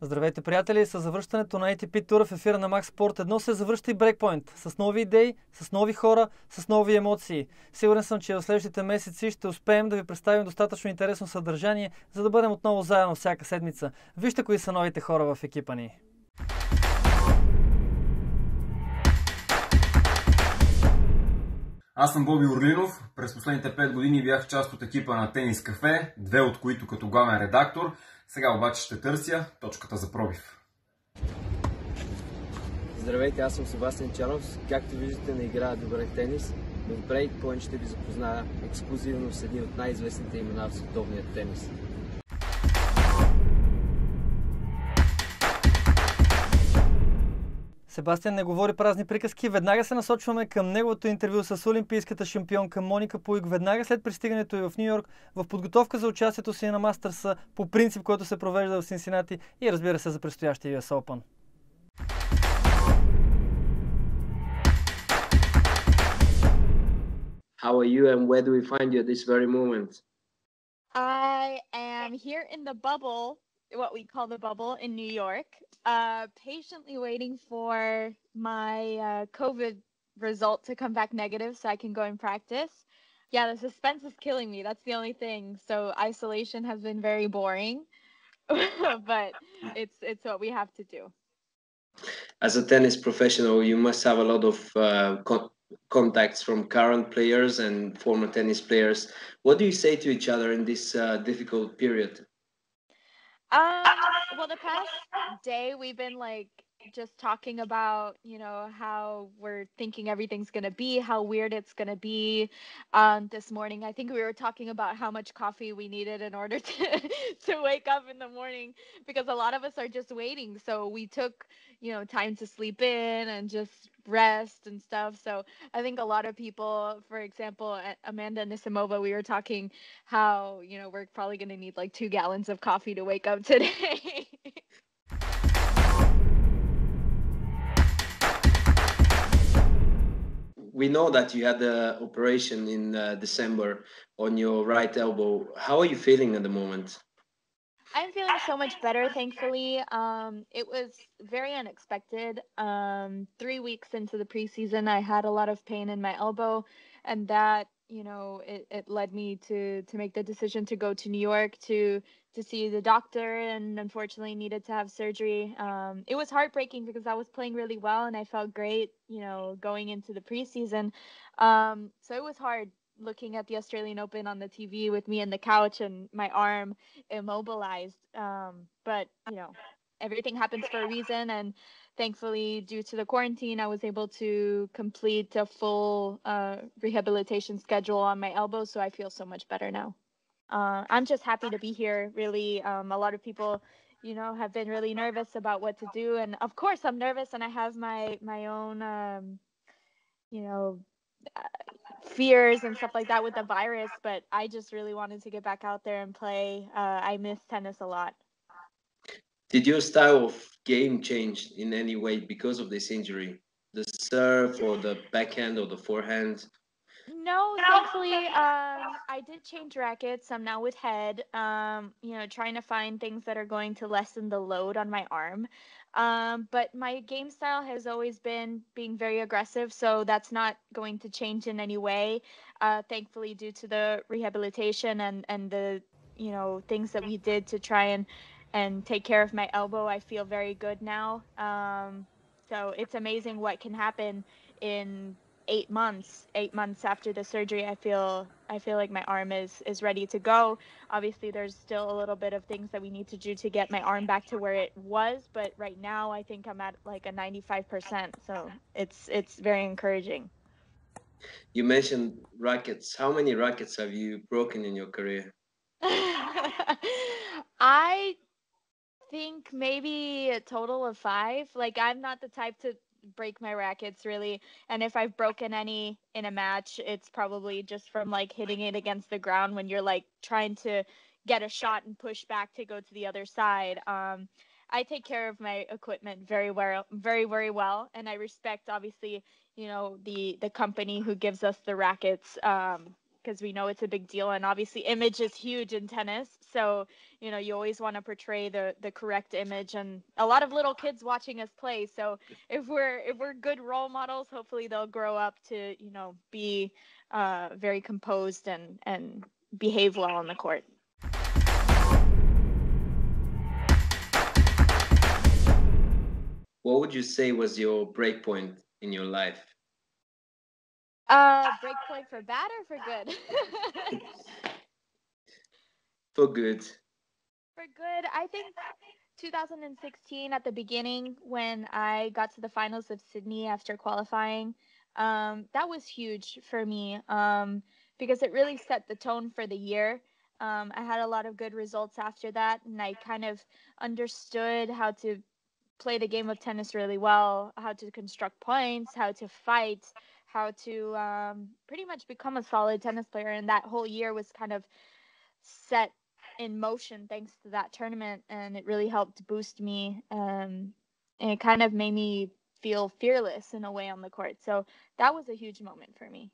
Здравейте, приятели! С завръщането на ATP Тура в ефира на Max Sport 1 се завръща и Breakpoint. С нови идеи, с нови хора, с нови емоции. Сигурен съм, че в следващите месеци ще успеем да ви представим достатъчно интересно съдържание, за да бъдем отново заедно всяка седмица. Вижте кои са новите хора в екипа ни. Аз съм Боби Орлинов. През последните 5 години бях част от екипа на Тенис Кафе, 2 от които като главен редактор. Сега обаче ще търся точката за пробив. Здравейте, аз съм Себастиан Чанов. Както виждате, не играя добре в тенис, но в Breakpoint ще ви запозная ексклузивно с едни от най-известните имена в световния тенис. Себастиан не говори празни приказки. Веднага се насочваме към неговото интервю с олимпийската шампионка Монига Пуиг, веднага след пристигането й в Ню Йорк, в подготовка за участието си на Мастърса, по принцип, който се провежда в Синсинати, и разбира се за предстоящия US Open. How are you and where do we find you at this very moment? I am here in the bubble, what we call the bubble in New York, patiently waiting for my COVID result to come back negative so I can go and practice. Yeah, the suspense is killing me. That's the only thing. So isolation has been very boring, but it's what we have to do. As a tennis professional, you must have a lot of contacts from current players and former tennis players. What do you say to each other in this difficult period? Well, the past day we've been just talking about, how we're thinking everything's going to be, how weird it's going to be. This morning, I think we were talking about how much coffee we needed in order to wake up in the morning, because a lot of us are just waiting. So we took, time to sleep in and just rest and stuff. So I think a lot of people, for example, Amanda Nisimova, we were talking how, we're probably going to need 2 gallons of coffee to wake up today. We know that you had the operation in December on your right elbow. How are you feeling at the moment? I'm feeling so much better, thankfully. It was very unexpected. 3 weeks into the preseason, I had a lot of pain in my elbow, and that, it led me to make the decision to go to New York to see the doctor, and unfortunately needed to have surgery. It was heartbreaking because I was playing really well and I felt great, going into the preseason. So it was hard looking at the Australian Open on the TV with me in the couch and my arm immobilized. But, everything happens for a reason. And thankfully, due to the quarantine, I was able to complete a full rehabilitation schedule on my elbow. So I feel so much better now. I'm just happy to be here, really. A lot of people, have been really nervous about what to do. And of course, I'm nervous and I have my own, fears and stuff like that with the virus. But I just really wanted to get back out there and play. I miss tennis a lot. Did your style of game change in any way because of this injury? The serve or the backhand or the forehand? No, thankfully, I did change rackets. I'm now with head, trying to find things that are going to lessen the load on my arm. But my game style has always been being very aggressive, so that's not going to change in any way. Thankfully, due to the rehabilitation and the, things that we did to try and take care of my elbow, I feel very good now. So it's amazing what can happen in 8 months. 8 months after the surgery, I feel like my arm is ready to go. Obviously, there's still a little bit of things that we need to do to get my arm back to where it was, but right now I think I'm at a 95%. So it's very encouraging. You mentioned rackets. How many rackets have you broken in your career? I think maybe a total of 5. I'm not the type to break my rackets, really, and if I've broken any in a match, it's probably just from hitting it against the ground when you're trying to get a shot and push back to go to the other side. I take care of my equipment very well, very, very well, and I respect, obviously, the company who gives us the rackets. because we know it's a big deal, and obviously image is huge in tennis. So, you know, you always want to portray the correct image, and a lot of little kids watching us play. So if we're good role models, hopefully they'll grow up to, you know, be very composed and behave well on the court. What would you say was your break point in your life? Break point for bad or for good? For good. For good, I think 2016 at the beginning when I got to the finals of Sydney after qualifying, that was huge for me because it really set the tone for the year. I had a lot of good results after that, and I kind of understood how to play the game of tennis really well, how to construct points, how to fight, how to pretty much become a solid tennis player. And that whole year was kind of set in motion thanks to that tournament, and it really helped boost me. And it kind of made me feel fearless in a way on the court. So that was a huge moment for me.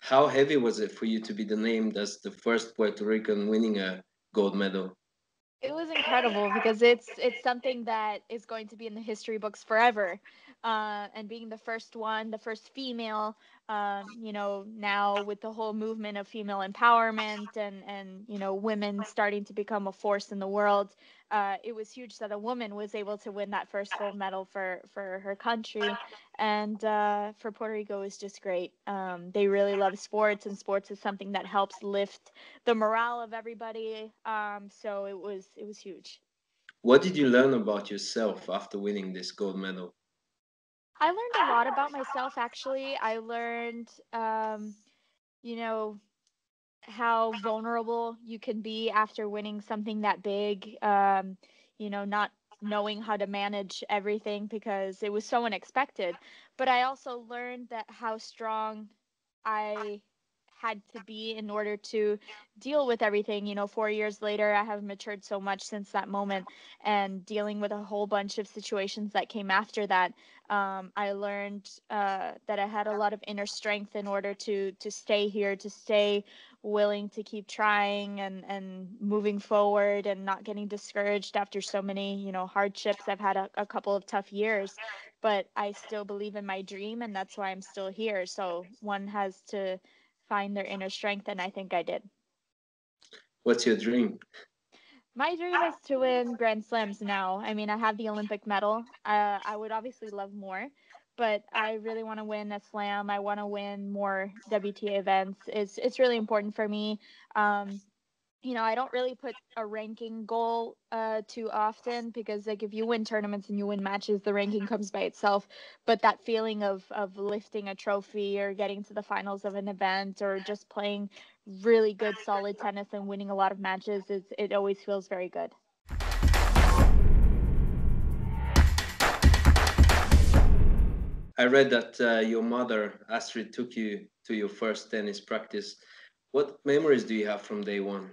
How heavy was it for you to be named as the first Puerto Rican winning a gold medal? It was incredible because it's something that is going to be in the history books forever. And being the first one, the first female, you know, now with the whole movement of female empowerment and you know, women starting to become a force in the world, it was huge that a woman was able to win that first gold medal for her country. And for Puerto Rico, it was just great. They really love sports, and sports is something that helps lift the morale of everybody. So it was huge. What did you learn about yourself after winning this gold medal? I learned a lot about myself, actually. I learned, you know, how vulnerable you can be after winning something that big. You know, not knowing how to manage everything because it was so unexpected. But I also learned that how strong I had to be in order to deal with everything. You know, 4 years later, I have matured so much since that moment, and dealing with a whole bunch of situations that came after that. I learned that I had a lot of inner strength in order to stay here, to stay willing to keep trying and moving forward and not getting discouraged after so many, you know, hardships. I've had a couple of tough years, but I still believe in my dream, and that's why I'm still here. So one has to find their inner strength, and I think I did. What's your dream? My dream is to win Grand Slams now. I mean, I have the Olympic medal. I would obviously love more, but I really want to win a slam. I want to win more WTA events. It's really important for me. You know, I don't really put a ranking goal too often because, like, if you win tournaments and you win matches, the ranking comes by itself. But that feeling of lifting a trophy or getting to the finals of an event or just playing really good, solid tennis and winning a lot of matches, it always feels very good. I read that your mother, Astrid, took you to your first tennis practice. What memories do you have from day one?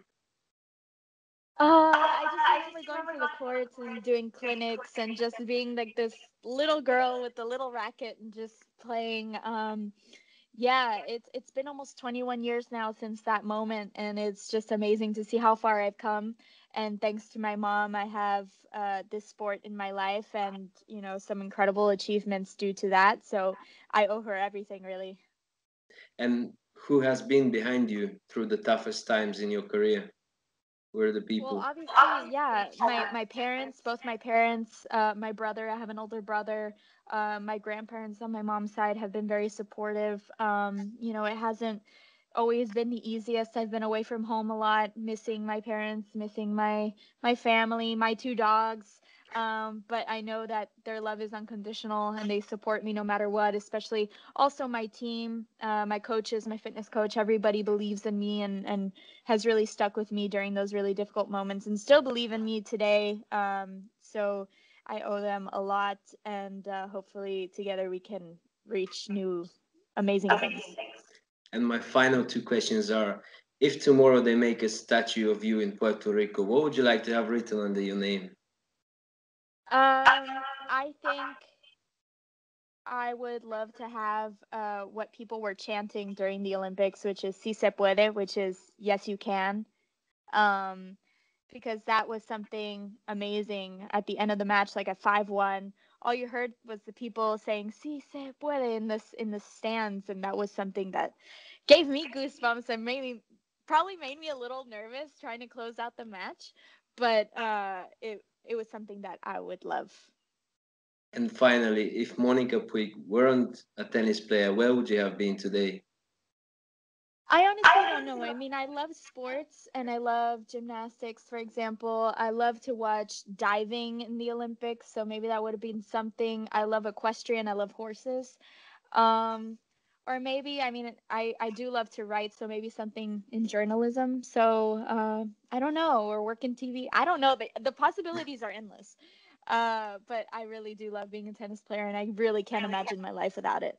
I just remember going to the courts and doing clinics and just being like this little girl with the little racket and just playing. Yeah, it's been almost 21 years now since that moment, and it's just amazing to see how far I've come. And thanks to my mom, I have this sport in my life, and you know, some incredible achievements due to that. So I owe her everything, really. And who has been behind you through the toughest times in your career? Who are the Well, people? obviously, yeah, my parents, both my parents, my brother, I have an older brother, my grandparents on my mom's side have been very supportive. You know, it hasn't always been the easiest. I've been away from home a lot, missing my parents, missing my family, my two dogs. But I know that their love is unconditional and they support me no matter what, especially also my team, my coaches, my fitness coach, everybody believes in me and has really stuck with me during those really difficult moments and still believe in me today. So I owe them a lot, and hopefully together we can reach new amazing things. And my final two questions are, if tomorrow they make a statue of you in Puerto Rico, what would you like to have written under your name? I think I would love to have what people were chanting during the Olympics, which is "Si se puede," which is "Yes, you can." Um, because that was something amazing at the end of the match, like at 5-1. All you heard was the people saying "Si se puede" in the stands, and that was something that gave me goosebumps and probably made me a little nervous trying to close out the match. But it was something that I would love. And finally, if Monica Puig weren't a tennis player, where would you have been today? I honestly don't know. I mean, I love sports and I love gymnastics, for example. I love to watch diving in the Olympics, so maybe that would have been something. I love equestrian, I love horses. Um, or maybe, I mean, I do love to write, so maybe something in journalism. So I don't know, or work in TV. I don't know. The possibilities are endless. But I really do love being a tennis player, and I really can't imagine my life without it.